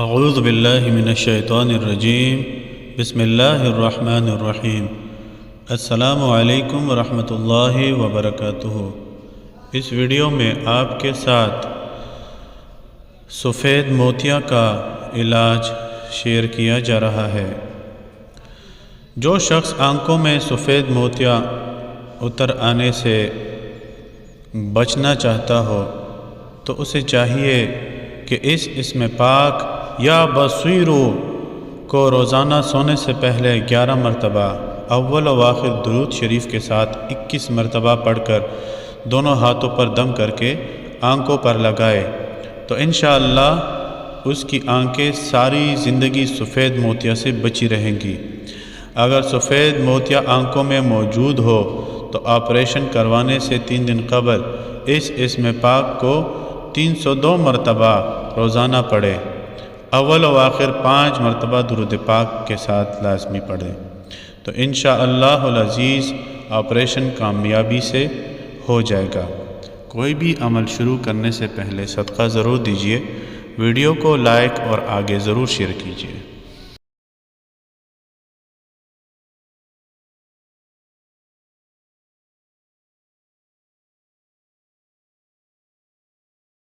اعوذ باللہ من الشیطان الرجیم بسم اللہ الرحمن الرحیم۔ السلام علیکم ورحمۃ اللہ وبرکاتہ۔ اس ویڈیو میں آپ کے ساتھ سفید موتیا کا علاج شیئر کیا جا رہا ہے۔ جو شخص آنکھوں میں سفید موتیا اتر آنے سے بچنا چاہتا ہو تو اسے چاہیے کہ اس اسم پاک یا بصیرو کو روزانہ سونے سے پہلے 11 مرتبہ اول و آخر درود شریف کے ساتھ 21 مرتبہ پڑھ کر دونوں ہاتھوں پر دم کر کے آنکھوں پر لگائے تو انشاءاللہ اس کی آنکھیں ساری زندگی سفید موتیا سے بچی رہیں گی۔ اگر سفید موتیا آنکھوں میں موجود ہو تو آپریشن کروانے سے 3 دن قبل اس اسم پاک کو 302 مرتبہ روزانہ پڑھے۔ اول و آخر 5 مرتبہ درود پاک کے ساتھ لازمی پڑھیں تو انشاءاللہ العزیز آپریشن کامیابی سے ہو جائے گا۔ کوئی بھی عمل شروع کرنے سے پہلے صدقہ ضرور دیجیے۔ ویڈیو کو لائک اور آگے ضرور شیئر کیجیے۔